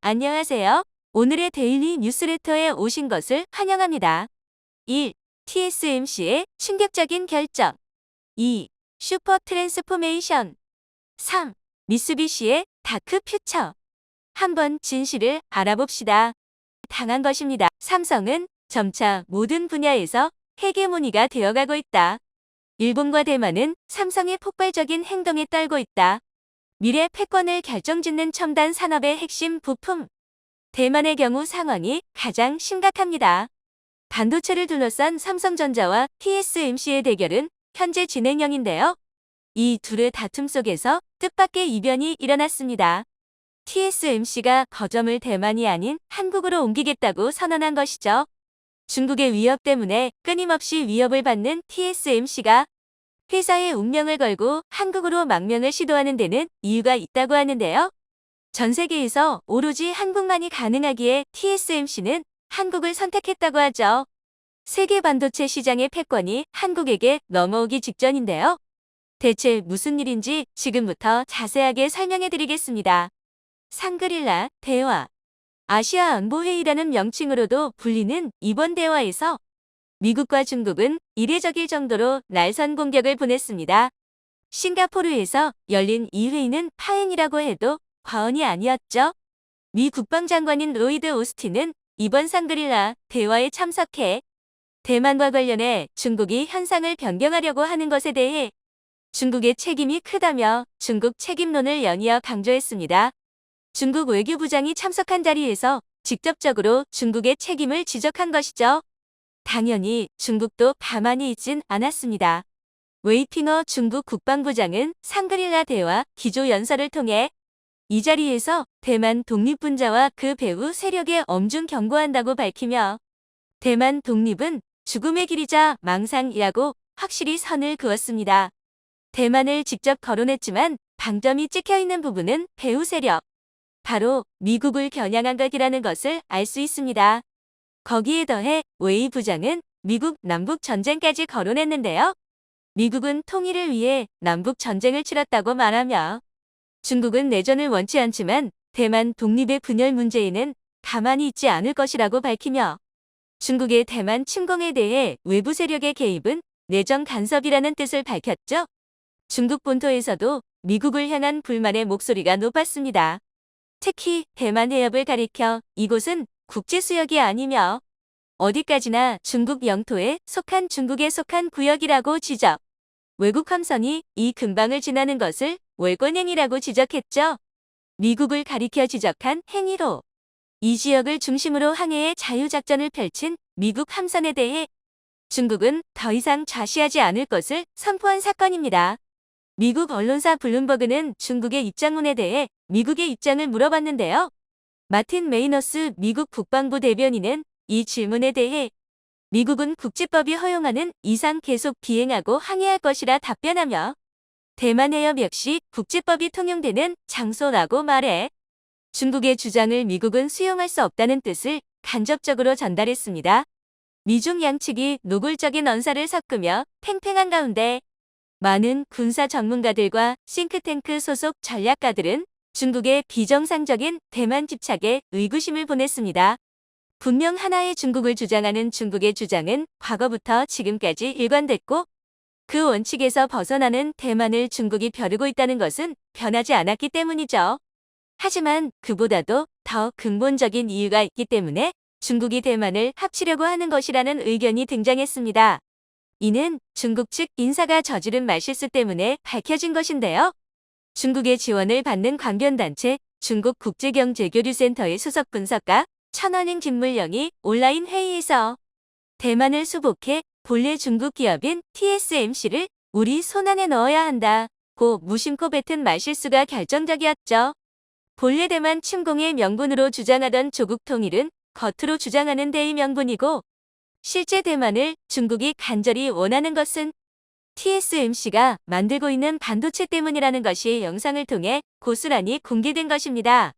안녕하세요. 오늘의 데일리 뉴스레터에 오신 것을 환영합니다. 1. TSMC의 충격적인 결정. 2. 슈퍼 트랜스포메이션. 3. 미쓰비시의 다크 퓨처. 한번 진실을 알아봅시다. 당한 것입니다. 삼성은 점차 모든 분야에서 헤게모니가 되어가고 있다. 일본과 대만은 삼성의 폭발적인 행동에 떨고 있다. 미래 패권을 결정짓는 첨단 산업의 핵심 부품. 대만의 경우 상황이 가장 심각합니다. 반도체를 둘러싼 삼성전자와 TSMC의 대결은 현재 진행형인데요. 이 둘의 다툼 속에서 뜻밖의 이변이 일어났습니다. TSMC가 거점을 대만이 아닌 한국으로 옮기겠다고 선언한 것이죠. 중국의 위협 때문에 끊임없이 위협을 받는 TSMC가 회사의 운명을 걸고 한국으로 망명을 시도하는 데는 이유가 있다고 하는데요. 전 세계에서 오로지 한국만이 가능하기에 TSMC는 한국을 선택했다고 하죠. 세계 반도체 시장의 패권이 한국에게 넘어오기 직전인데요. 대체 무슨 일인지 지금부터 자세하게 설명해 드리겠습니다. 샹그릴라 대화. 아시아 안보회의라는 명칭으로도 불리는 이번 대화에서 미국과 중국은 이례적일 정도로 날선 공격을 보냈습니다. 싱가포르에서 열린 이 회의는 파행이라고 해도 과언이 아니었죠. 미 국방장관인 로이드 오스틴은 이번 샹그릴라 대화에 참석해 대만과 관련해 중국이 현상을 변경하려고 하는 것에 대해 중국의 책임이 크다며 중국 책임론을 연이어 강조했습니다. 중국 외교부장이 참석한 자리에서 직접적으로 중국의 책임을 지적한 것이죠. 당연히 중국도 가만히 있진 않았습니다. 웨이핑어 중국 국방부장은 샹그릴라 대화 기조연설을 통해 이 자리에서 대만 독립분자와 그 배후 세력에 엄중 경고한다고 밝히며 대만 독립은 죽음의 길이자 망상이라고 확실히 선을 그었습니다. 대만을 직접 거론했지만 방점이 찍혀있는 부분은 배후 세력, 바로 미국을 겨냥한 것이라는 것을 알 수 있습니다. 거기에 더해 웨이 부장은 미국 남북 전쟁까지 거론했는데요. 미국은 통일을 위해 남북 전쟁을 치렀다고 말하며 중국은 내전을 원치 않지만 대만 독립의 분열 문제에는 가만히 있지 않을 것이라고 밝히며 중국의 대만 침공에 대해 외부 세력의 개입은 내정 간섭이라는 뜻을 밝혔죠. 중국 본토에서도 미국을 향한 불만의 목소리가 높았습니다. 특히 대만 해협을 가리켜 이곳은 국제수역이 아니며 어디까지나 중국 영토에 속한 중국에 속한 구역이라고 지적. 외국 함선이 이 근방을 지나는 것을 월권행위라고 지적했죠. 미국을 가리켜 지적한 행위로 이 지역을 중심으로 항해의 자유작전을 펼친 미국 함선에 대해 중국은 더 이상 좌시하지 않을 것을 선포한 사건입니다. 미국 언론사 블룸버그는 중국의 입장문에 대해 미국의 입장을 물어봤는데요. 마틴 메이너스 미국 국방부 대변인은 이 질문에 대해 미국은 국제법이 허용하는 이상 계속 비행하고 항해할 것이라 답변하며 대만 해협 역시 국제법이 통용되는 장소라고 말해 중국의 주장을 미국은 수용할 수 없다는 뜻을 간접적으로 전달했습니다. 미중 양측이 노골적인 언사를 섞으며 팽팽한 가운데 많은 군사 전문가들과 싱크탱크 소속 전략가들은 중국의 비정상적인 대만 집착에 의구심을 보냈습니다. 분명 하나의 중국을 주장하는 중국의 주장은 과거부터 지금까지 일관됐고 그 원칙에서 벗어나는 대만을 중국이 벼르고 있다는 것은 변하지 않았기 때문이죠. 하지만 그보다도 더 근본적인 이유가 있기 때문에 중국이 대만을 합치려고 하는 것이라는 의견이 등장했습니다. 이는 중국 측 인사가 저지른 말실수 때문에 밝혀진 것인데요. 중국의 지원을 받는 관변단체 중국국제경제교류센터의 수석 분석가 천원행 진물령이 온라인 회의에서 대만을 수복해 본래 중국 기업인 TSMC를 우리 손안에 넣어야 한다고 무심코 뱉은 말실수가 결정적이었죠. 본래 대만 침공의 명분으로 주장하던 조국 통일은 겉으로 주장하는 데의 명분이고 실제 대만을 중국이 간절히 원하는 것은 TSMC가 만들고 있는 반도체 때문이라는 것이 영상을 통해 고스란히 공개된 것입니다.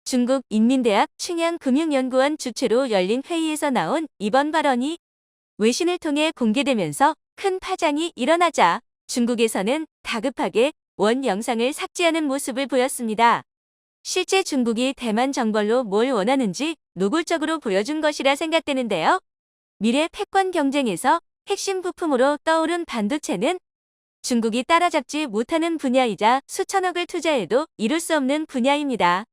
중국 인민대학 춘향금융연구원 주최로 열린 회의에서 나온 이번 발언이 외신을 통해 공개되면서 큰 파장이 일어나자 중국에서는 다급하게 원 영상을 삭제하는 모습을 보였습니다. 실제 중국이 대만 정벌로 뭘 원하는지 노골적으로 보여준 것이라 생각되는데요. 미래 패권 경쟁에서 핵심 부품으로 떠오른 반도체는 중국이 따라잡지 못하는 분야이자 수천억을 투자해도 이룰 수 없는 분야입니다.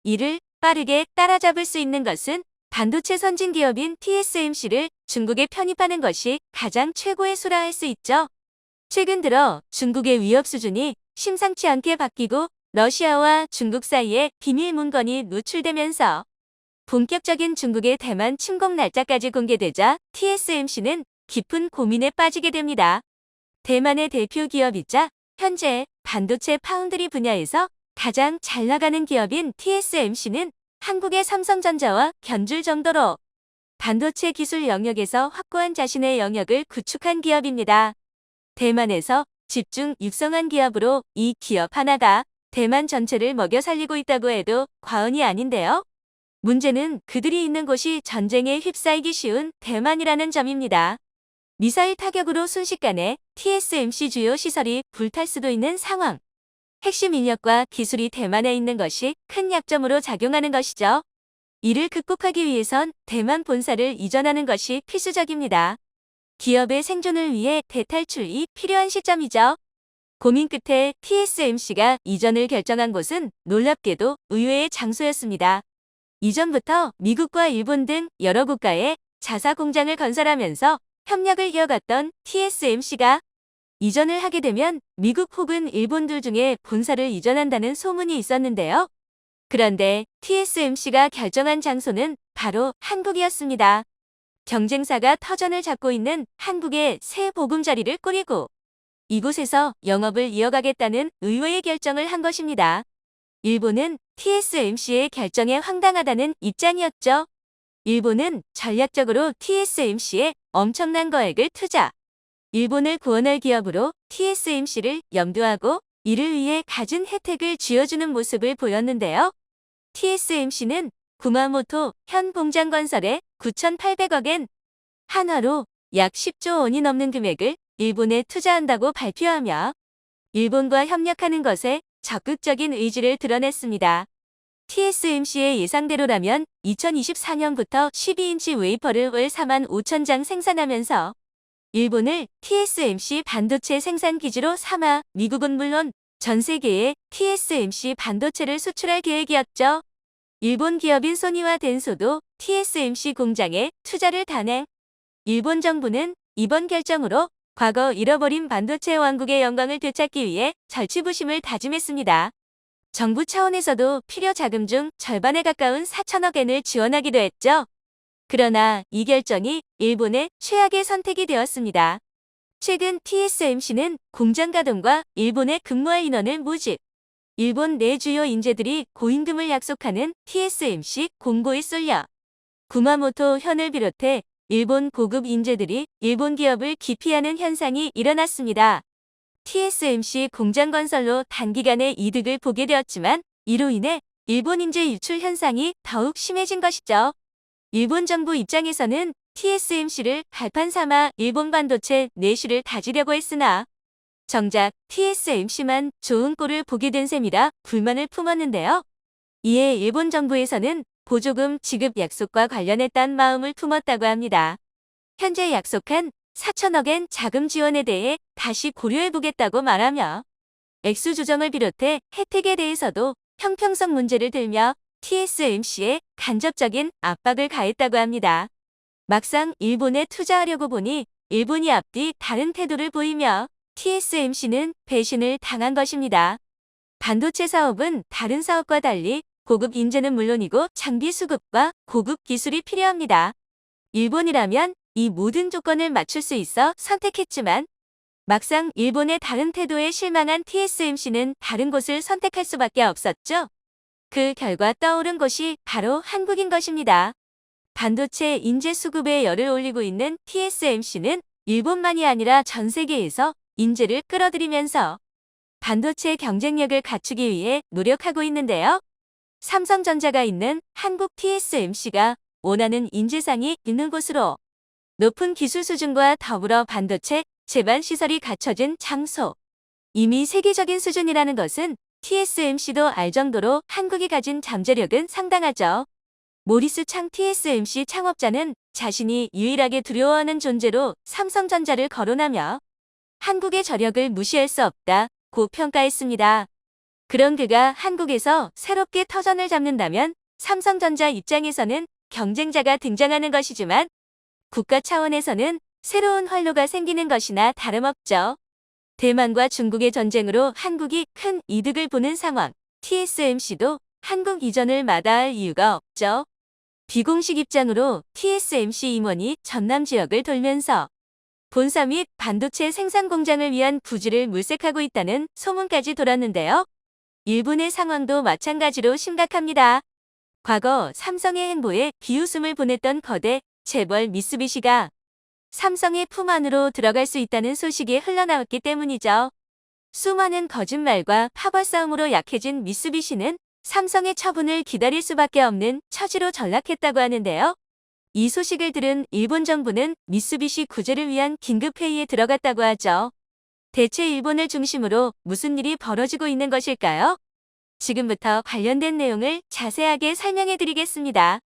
이를 빠르게 따라잡을 수 있는 것은 반도체 선진 기업인 TSMC를 중국에 편입하는 것이 가장 최고의 수라 할 수 있죠. 최근 들어 중국의 위협 수준이 심상치 않게 바뀌고 러시아와 중국 사이에 비밀 문건이 노출되면서 본격적인 중국의 대만 침공 날짜까지 공개되자 TSMC는 깊은 고민에 빠지게 됩니다. 대만의 대표 기업이자 현재 반도체 파운드리 분야에서 가장 잘 나가는 기업인 TSMC는 한국의 삼성전자와 견줄 정도로 반도체 기술 영역에서 확고한 자신의 영역을 구축한 기업입니다. 대만에서 집중 육성한 기업으로 이 기업 하나가 대만 전체를 먹여 살리고 있다고 해도 과언이 아닌데요. 문제는 그들이 있는 곳이 전쟁에 휩싸이기 쉬운 대만이라는 점입니다. 미사일 타격으로 순식간에 TSMC 주요 시설이 불탈 수도 있는 상황. 핵심 인력과 기술이 대만에 있는 것이 큰 약점으로 작용하는 것이죠. 이를 극복하기 위해선 대만 본사를 이전하는 것이 필수적입니다. 기업의 생존을 위해 대탈출이 필요한 시점이죠. 고민 끝에 TSMC가 이전을 결정한 곳은 놀랍게도 의외의 장소였습니다. 이전부터 미국과 일본 등 여러 국가에 자사 공장을 건설하면서 협력을 이어갔던 TSMC가 이전을 하게 되면 미국 혹은 일본 둘 중에 본사를 이전한다는 소문이 있었는데요. 그런데 TSMC가 결정한 장소는 바로 한국이었습니다. 경쟁사가 터전을 잡고 있는 한국에 새 보금자리를 꾸리고 이곳에서 영업을 이어가겠다는 의외의 결정을 한 것입니다. 일본은 TSMC의 결정에 황당하다는 입장이었죠. 일본은 전략적으로 TSMC에 엄청난 거액을 투자. 일본을 구원할 기업으로 TSMC를 염두하고 이를 위해 갖은 혜택을 쥐어주는 모습을 보였는데요. TSMC는 구마모토 현 공장 건설에 9,800억엔 한화로 약 10조 원이 넘는 금액을 일본에 투자한다고 발표하며 일본과 협력하는 것에 적극적인 의지를 드러냈습니다. TSMC의 예상대로라면 2024년부터 12인치 웨이퍼를 월 45,000장 생산하면서 일본을 TSMC 반도체 생산 기지로 삼아 미국은 물론 전 세계에 TSMC 반도체를 수출할 계획이었죠. 일본 기업인 소니와 덴소도 TSMC 공장에 투자를 단행. 일본 정부는 이번 결정으로 과거 잃어버린 반도체 왕국의 영광을 되찾기 위해 절치부심을 다짐했습니다. 정부 차원에서도 필요 자금 중 절반에 가까운 4천억엔을 지원하기도 했죠. 그러나 이 결정이 일본의 최악의 선택이 되었습니다. 최근 TSMC는 공장 가동과 일본에 근무할 인원을 모집. 일본 내 주요 인재들이 고임금을 약속하는 TSMC 공고에 쏠려 구마모토 현을 비롯해 일본 고급 인재들이 일본 기업을 기피하는 현상이 일어났습니다. TSMC 공장 건설로 단기간에 이득을 보게 되었지만 이로 인해 일본 인재 유출 현상이 더욱 심해진 것이죠. 일본 정부 입장에서는 TSMC를 발판 삼아 일본 반도체 내수를 다지려고 했으나 정작 TSMC만 좋은 꼴을 보게 된 셈이라 불만을 품었는데요. 이에 일본 정부에서는 보조금 지급 약속과 관련했던 마음을 품었다고 합니다. 현재 약속한 4천억엔 자금 지원에 대해 다시 고려해보겠다고 말하며 액수 조정을 비롯해 혜택에 대해서도 형평성 문제를 들며 TSMC에 간접적인 압박을 가했다고 합니다. 막상 일본에 투자하려고 보니 일본이 앞뒤 다른 태도를 보이며 TSMC는 배신을 당한 것입니다. 반도체 사업은 다른 사업과 달리 고급 인재는 물론이고 장비 수급과 고급 기술이 필요합니다. 일본이라면 이 모든 조건을 맞출 수 있어 선택했지만 막상 일본의 다른 태도에 실망한 TSMC는 다른 곳을 선택할 수밖에 없었죠. 그 결과 떠오른 곳이 바로 한국인 것입니다. 반도체 인재 수급에 열을 올리고 있는 TSMC는 일본만이 아니라 전 세계에서 인재를 끌어들이면서 반도체 경쟁력을 갖추기 위해 노력하고 있는데요. 삼성전자가 있는 한국 TSMC가 원하는 인재상이 있는 곳으로 높은 기술 수준과 더불어 반도체 제반 시설이 갖춰진 장소. 이미 세계적인 수준이라는 것은 TSMC도 알 정도로 한국이 가진 잠재력은 상당하죠. 모리스 창 TSMC 창업자는 자신이 유일하게 두려워하는 존재로 삼성전자를 거론하며 한국의 저력을 무시할 수 없다고 평가했습니다. 그런 그가 한국에서 새롭게 터전을 잡는다면 삼성전자 입장에서는 경쟁자가 등장하는 것이지만 국가 차원에서는 새로운 활로가 생기는 것이나 다름없죠. 대만과 중국의 전쟁으로 한국이 큰 이득을 보는 상황, TSMC도 한국 이전을 마다할 이유가 없죠. 비공식 입장으로 TSMC 임원이 전남 지역을 돌면서 본사 및 반도체 생산 공장을 위한 부지를 물색하고 있다는 소문까지 돌았는데요. 일본의 상황도 마찬가지로 심각합니다. 과거 삼성의 행보에 비웃음을 보냈던 거대 재벌 미쓰비시가 삼성의 품 안으로 들어갈 수 있다는 소식이 흘러나왔기 때문이죠. 수많은 거짓말과 파벌 싸움으로 약해진 미쓰비시는 삼성의 처분을 기다릴 수밖에 없는 처지로 전락했다고 하는데요. 이 소식을 들은 일본 정부는 미쓰비시 구제를 위한 긴급회의에 들어갔다고 하죠. 대체 일본을 중심으로 무슨 일이 벌어지고 있는 것일까요? 지금부터 관련된 내용을 자세하게 설명해 드리겠습니다.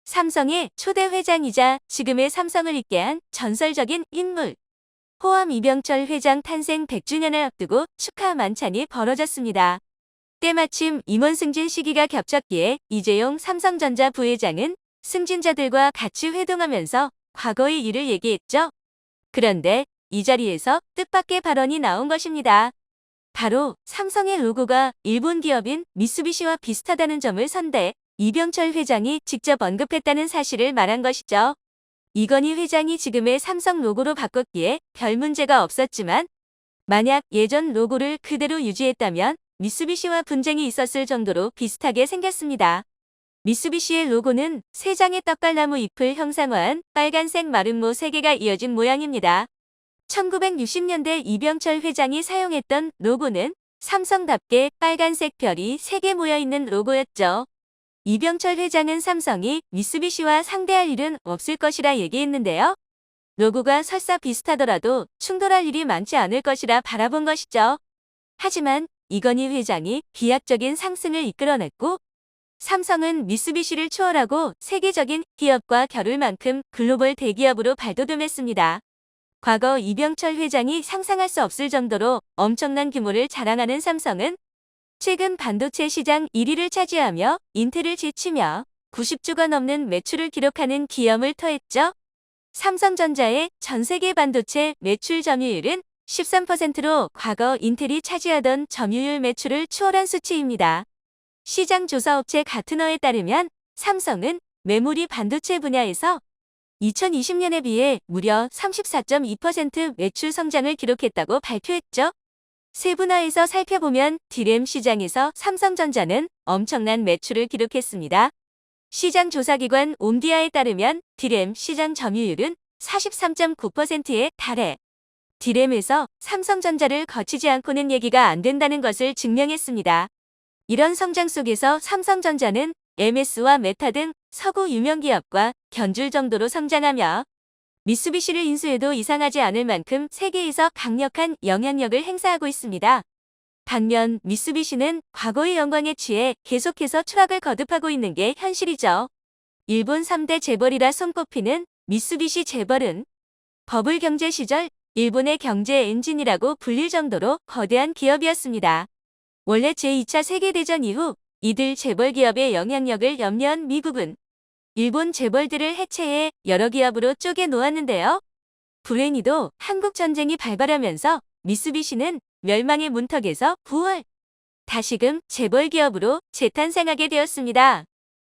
삼성의 초대 회장이자 지금의 삼성을 잇게 한 전설적인 인물. 호암 이병철 회장 탄생 100주년을 앞두고 축하 만찬이 벌어졌습니다. 때마침 임원 승진 시기가 겹쳤기에 이재용 삼성전자 부회장은 승진자들과 같이 회동하면서 과거의 일을 얘기했죠. 그런데 이 자리에서 뜻밖의 발언이 나온 것입니다. 바로 삼성의 로고가 일본 기업인 미쓰비시와 비슷하다는 점을 선대 이병철 회장이 직접 언급했다는 사실을 말한 것이죠. 이건희 회장이 지금의 삼성 로고로 바꿨기에 별 문제가 없었지만 만약 예전 로고를 그대로 유지했다면 미쓰비시와 분쟁이 있었을 정도로 비슷하게 생겼습니다. 미쓰비시의 로고는 세 장의 떡갈나무 잎을 형상화한 빨간색 마름모 3개가 이어진 모양입니다. 1960년대 이병철 회장이 사용했던 로고는 삼성답게 빨간색 별이 3개 모여있는 로고였죠. 이병철 회장은 삼성이 미쓰비시와 상대할 일은 없을 것이라 얘기했는데요. 로고가 설사 비슷하더라도 충돌할 일이 많지 않을 것이라 바라본 것이죠. 하지만 이건희 회장이 비약적인 상승을 이끌어냈고 삼성은 미쓰비시를 초월하고 세계적인 기업과 겨룰 만큼 글로벌 대기업으로 발돋움했습니다. 과거 이병철 회장이 상상할 수 없을 정도로 엄청난 규모를 자랑하는 삼성은 최근 반도체 시장 1위를 차지하며 인텔을 제치며 90조가 넘는 매출을 기록하는 기염을 터했죠. 삼성전자의 전 세계 반도체 매출 점유율은 13%로 과거 인텔이 차지하던 점유율 매출을 초월한 수치입니다. 시장 조사업체 가트너에 따르면 삼성은 메모리 반도체 분야에서 2020년에 비해 무려 34.2% 매출 성장을 기록했다고 발표했죠. 세분화해서 살펴보면 D램 시장에서 삼성전자는 엄청난 매출을 기록했습니다. 시장 조사기관 옴디아에 따르면 D램 시장 점유율은 43.9%에 달해 D램에서 삼성전자를 거치지 않고는 얘기가 안 된다는 것을 증명했습니다. 이런 성장 속에서 삼성전자는 MS와 메타 등 서구 유명 기업과 견줄 정도로 성장하며 미쓰비시를 인수해도 이상하지 않을 만큼 세계에서 강력한 영향력을 행사하고 있습니다. 반면 미쓰비시는 과거의 영광에 취해 계속해서 추락을 거듭하고 있는 게 현실이죠. 일본 3대 재벌이라 손꼽히는 미쓰비시 재벌은 버블 경제 시절 일본의 경제 엔진이라고 불릴 정도로 거대한 기업이었습니다. 원래 제2차 세계대전 이후 이들 재벌 기업의 영향력을 염려한 미국은 일본 재벌들을 해체해 여러 기업으로 쪼개 놓았는데요. 불행히도 한국 전쟁이 발발하면서 미쓰비시는 멸망의 문턱에서 부활, 다시금 재벌 기업으로 재탄생하게 되었습니다.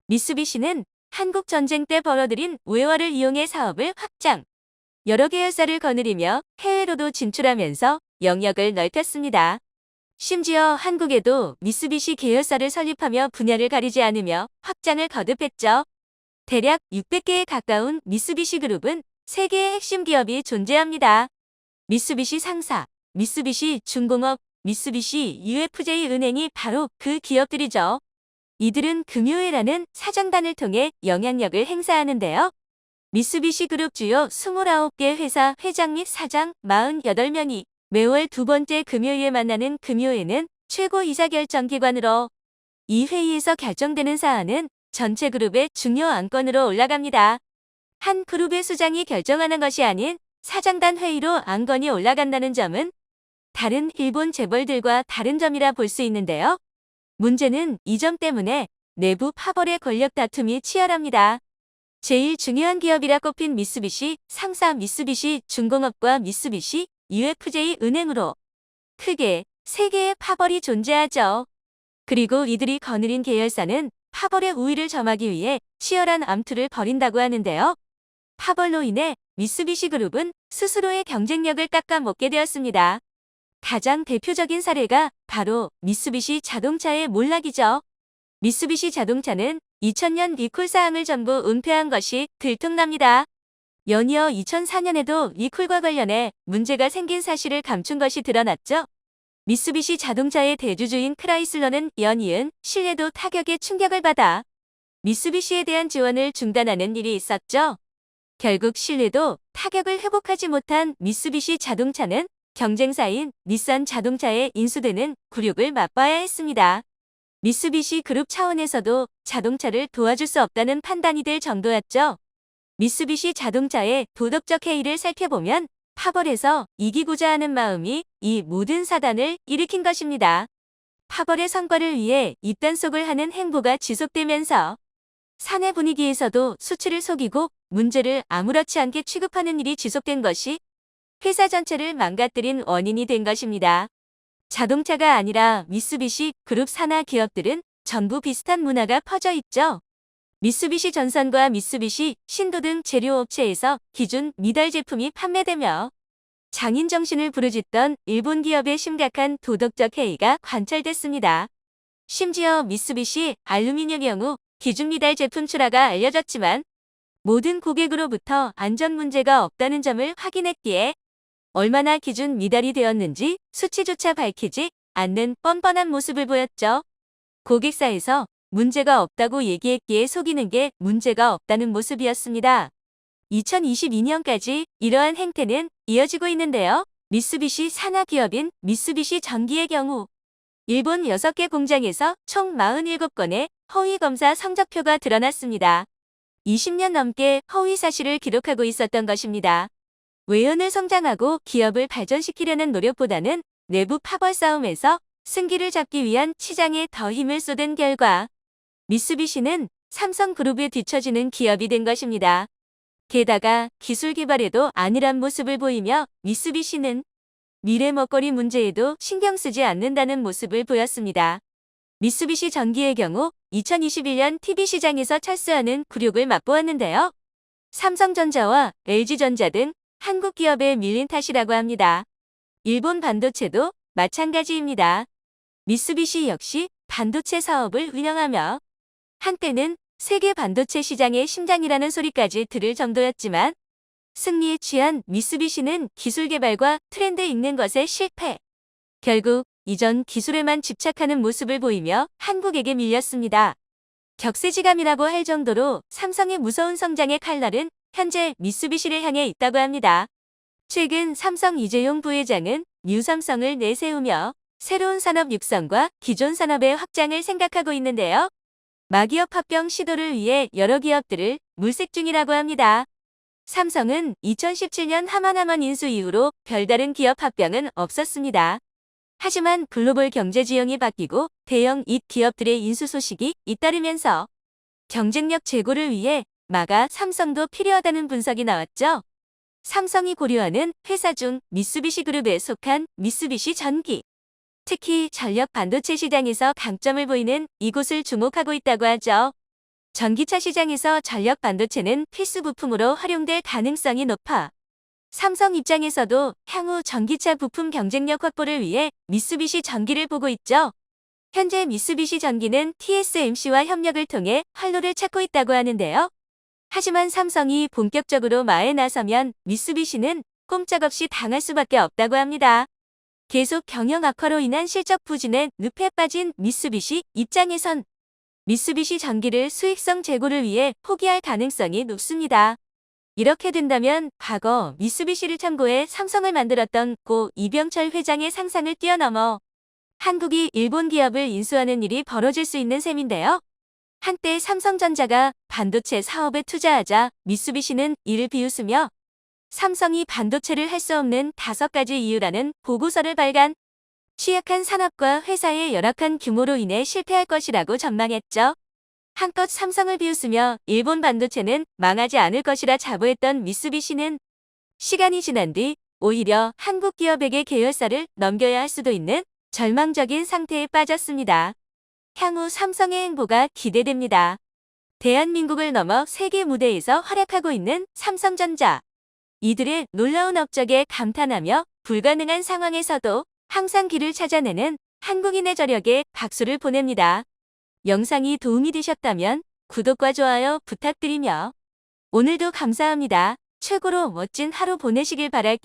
미쓰비시는 한국 전쟁 때 벌어들인 우회화를 이용해 사업을 확장, 여러 계열사를 거느리며 해외로도 진출하면서 영역을 넓혔습니다. 심지어 한국에도 미쓰비시 계열사를 설립하며 분야를 가리지 않으며 확장을 거듭했죠. 대략 600개에 가까운 미쓰비시 그룹은 세계의 핵심 기업이 존재합니다. 미쓰비시 상사, 미쓰비시 중공업, 미쓰비시 UFJ 은행이 바로 그 기업들이죠. 이들은 금요회라는 사장단을 통해 영향력을 행사하는데요. 미쓰비시 그룹 주요 29개 회사 회장 및 사장 48명이 매월 두 번째 금요일에 만나는 금요회는 최고 의사결정기관으로 이 회의에서 결정되는 사안은 전체 그룹의 중요 안건으로 올라갑니다. 한 그룹의 수장이 결정하는 것이 아닌 사장단 회의로 안건이 올라간다는 점은 다른 일본 재벌들과 다른 점이라 볼 수 있는데요. 문제는 이 점 때문에 내부 파벌의 권력 다툼이 치열합니다. 제일 중요한 기업이라 꼽힌 미쓰비시 상사 미쓰비시 중공업과 미쓰비시 UFJ 은행으로 크게 세 개의 파벌이 존재하죠. 그리고 이들이 거느린 계열사는 파벌의 우위를 점하기 위해 치열한 암투를 벌인다고 하는데요. 파벌로 인해 미쓰비시 그룹은 스스로의 경쟁력을 깎아먹게 되었습니다. 가장 대표적인 사례가 바로 미쓰비시 자동차의 몰락이죠. 미쓰비시 자동차는 2000년 리콜 사항을 전부 은폐한 것이 들통납니다. 연이어 2004년에도 리콜과 관련해 문제가 생긴 사실을 감춘 것이 드러났죠. 미쓰비시 자동차의 대주주인 크라이슬러는 연이은 신뢰도 타격에 충격을 받아 미쓰비시에 대한 지원을 중단하는 일이 있었죠. 결국 신뢰도 타격을 회복하지 못한 미쓰비시 자동차는 경쟁사인 닛산 자동차에 인수되는 굴욕을 맛봐야 했습니다. 미쓰비시 그룹 차원에서도 자동차를 도와줄 수 없다는 판단이 될 정도였죠. 미쓰비시 자동차의 도덕적 해이를 살펴보면 파벌에서 이기고자 하는 마음이 이 모든 사단을 일으킨 것입니다. 파벌의 성과를 위해 입단속을 하는 행보가 지속되면서 사내 분위기에서도 수치를 속이고 문제를 아무렇지 않게 취급하는 일이 지속된 것이 회사 전체를 망가뜨린 원인이 된 것입니다. 자동차가 아니라 미쓰비시 그룹 산하 기업들은 전부 비슷한 문화가 퍼져 있죠. 미쓰비시 전선과 미쓰비시 신도 등 제료업체에서 기준 미달 제품이 판매되며 장인 정신을 부르짖던 일본 기업의 심각한 도덕적 해이가 관찰됐습니다. 심지어 미쓰비시 알루미늄 경우 기준 미달 제품 출하가 알려졌지만 모든 고객으로부터 안전 문제가 없다는 점을 확인했기에 얼마나 기준 미달이 되었는지 수치조차 밝히지 않는 뻔뻔한 모습을 보였죠. 고객사에서 문제가 없다고 얘기했기에 속이는 게 문제가 없다는 모습이었습니다. 2022년까지 이러한 행태는 이어지고 있는데요. 미쓰비시 산하 기업인 미쓰비시 전기의 경우 일본 6개 공장에서 총 47건의 허위 검사 성적표가 드러났습니다. 20년 넘게 허위 사실을 기록하고 있었던 것입니다. 외연을 성장하고 기업을 발전시키려는 노력보다는 내부 파벌 싸움에서 승기를 잡기 위한 치장에 더 힘을 쏟은 결과 미쓰비시는 삼성그룹에 뒤처지는 기업이 된 것입니다. 게다가 기술 개발에도 안일한 모습을 보이며 미쓰비시는 미래 먹거리 문제에도 신경 쓰지 않는다는 모습을 보였습니다. 미쓰비시 전기의 경우 2021년 TV 시장에서 철수하는 굴욕을 맛보았는데요. 삼성전자와 LG전자 등 한국 기업에 밀린 탓이라고 합니다. 일본 반도체도 마찬가지입니다. 미쓰비시 역시 반도체 사업을 운영하며 한때는 세계 반도체 시장의 심장이라는 소리까지 들을 정도였지만 승리에 취한 미쓰비시는 기술 개발과 트렌드 읽는 것에 실패. 결국 이전 기술에만 집착하는 모습을 보이며 한국에게 밀렸습니다. 격세지감이라고 할 정도로 삼성의 무서운 성장의 칼날은 현재 미쓰비시를 향해 있다고 합니다. 최근 삼성 이재용 부회장은 뉴삼성을 내세우며 새로운 산업 육성과 기존 산업의 확장을 생각하고 있는데요. 마기업 합병 시도를 위해 여러 기업들을 물색 중이라고 합니다. 삼성은 2017년 하만하만 인수 이후로 별다른 기업 합병은 없었습니다. 하지만 글로벌 경제 지형이 바뀌고 대형 잇 기업들의 인수 소식이 잇따르면서 경쟁력 제고를 위해 마가 삼성도 필요하다는 분석이 나왔죠. 삼성이 고려하는 회사 중 미쓰비시 그룹에 속한 미쓰비시 전기. 특히 전력 반도체 시장에서 강점을 보이는 이곳을 주목하고 있다고 하죠. 전기차 시장에서 전력 반도체는 필수 부품으로 활용될 가능성이 높아 삼성 입장에서도 향후 전기차 부품 경쟁력 확보를 위해 미쓰비시 전기를 보고 있죠. 현재 미쓰비시 전기는 TSMC와 협력을 통해 활로를 찾고 있다고 하는데요. 하지만 삼성이 본격적으로 마에 나서면 미쓰비시는 꼼짝없이 당할 수밖에 없다고 합니다. 계속 경영 악화로 인한 실적 부진에 늪에 빠진 미쓰비시 입장에선 미쓰비시 전기를 수익성 제고를 위해 포기할 가능성이 높습니다. 이렇게 된다면 과거 미쓰비시를 참고해 삼성을 만들었던 고 이병철 회장의 상상을 뛰어넘어 한국이 일본 기업을 인수하는 일이 벌어질 수 있는 셈인데요. 한때 삼성전자가 반도체 사업에 투자하자 미쓰비시는 이를 비웃으며 삼성이 반도체를 할 수 없는 5가지 이유라는 보고서를 발간. 취약한 산업과 회사의 열악한 규모로 인해 실패할 것이라고 전망했죠. 한껏 삼성을 비웃으며 일본 반도체는 망하지 않을 것이라 자부했던 미쓰비시는 시간이 지난 뒤 오히려 한국 기업에게 계열사를 넘겨야 할 수도 있는 절망적인 상태에 빠졌습니다. 향후 삼성의 행보가 기대됩니다. 대한민국을 넘어 세계 무대에서 활약하고 있는 삼성전자. 이들의 놀라운 업적에 감탄하며 불가능한 상황에서도 항상 길을 찾아내는 한국인의 저력에 박수를 보냅니다. 영상이 도움이 되셨다면 구독과 좋아요 부탁드리며 오늘도 감사합니다. 최고로 멋진 하루 보내시길 바랄게요.